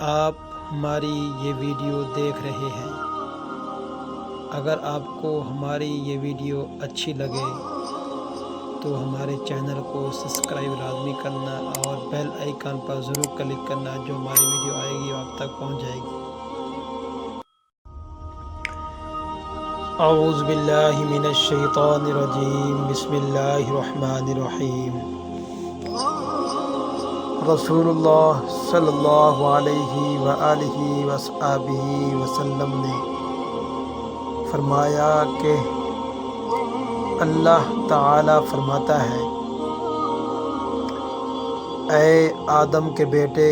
آپ ہماری یہ ویڈیو دیکھ رہے ہیں، اگر آپ کو ہماری یہ ویڈیو اچھی لگے تو ہمارے چینل کو سبسکرائب لازمی کرنا اور بیل آئیکن پر ضرور کلک کرنا، جو ہماری ویڈیو آئے گی آپ تک پہنچ جائے گی۔ اعوذ باللہ من الشیطان الرجیم، بسم اللہ الرحمن الرحیم۔ رسول اللہ صلی اللہ علیہ وآلہ وصحبہ وسلم نے فرمایا کہ اللہ تعالی فرماتا ہے، اے آدم کے بیٹے،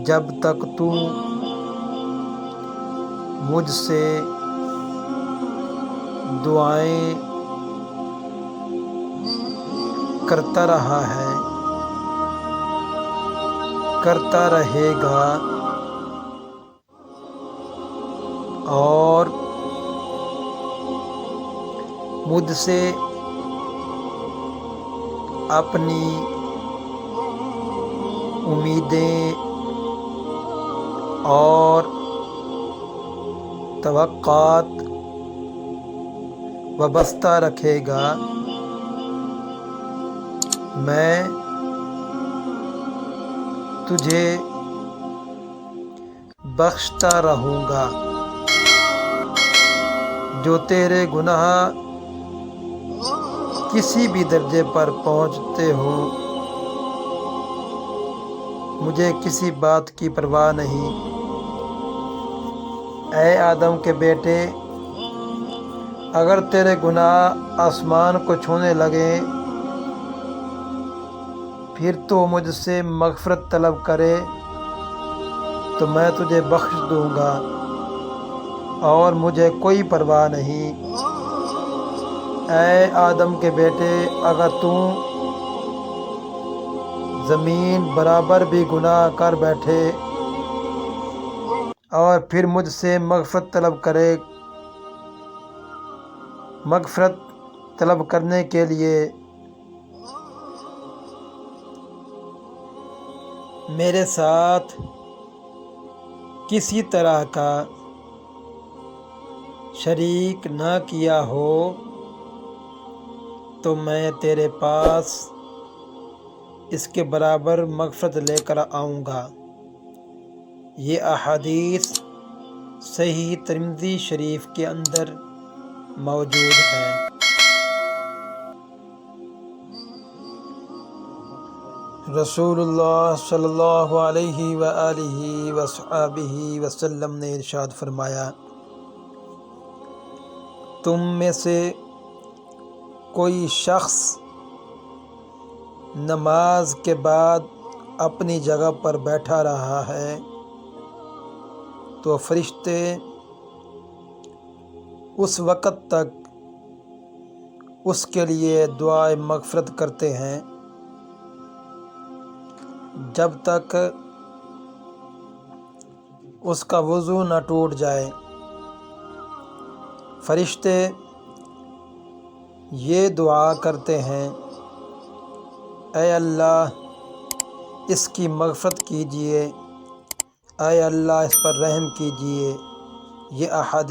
جب تک تو مجھ سے دعائیں کرتا رہا ہے، کرتا رہے گا اور مجھ سے اپنی امیدیں اور توقعات وابستہ رکھے گا، میں تجھے بخشتا رہوں گا۔ جو تیرے گناہ کسی بھی درجے پر پہنچتے ہوں، مجھے کسی بات کی پرواہ نہیں۔ اے آدم کے بیٹے، اگر تیرے گناہ آسمان کو چھونے لگیں، پھر تو مجھ سے مغفرت طلب کرے تو میں تجھے بخش دوں گا اور مجھے کوئی پرواہ نہیں۔ اے آدم کے بیٹے، اگر تو زمین برابر بھی گناہ کر بیٹھے اور پھر مجھ سے مغفرت طلب کرنے کے لیے میرے ساتھ کسی طرح کا شریک نہ کیا ہو، تو میں تیرے پاس اس کے برابر مغفرت لے کر آؤں گا۔ یہ احادیث صحیح ترمذی شریف کے اندر موجود ہے۔ رسول اللہ صلی اللہ علیہ وآلہ وصحبہ وسلم نے ارشاد فرمایا، تم میں سے کوئی شخص نماز کے بعد اپنی جگہ پر بیٹھا رہا ہے تو فرشتے اس وقت تک اس کے لیے دعائے مغفرت کرتے ہیں جب تک اس کا وضو نہ ٹوٹ جائے۔ فرشتے یہ دعا کرتے ہیں، اے اللہ اس کی مغفرت کیجیے، اے اللہ اس پر رحم کیجیے۔ یہ احادیث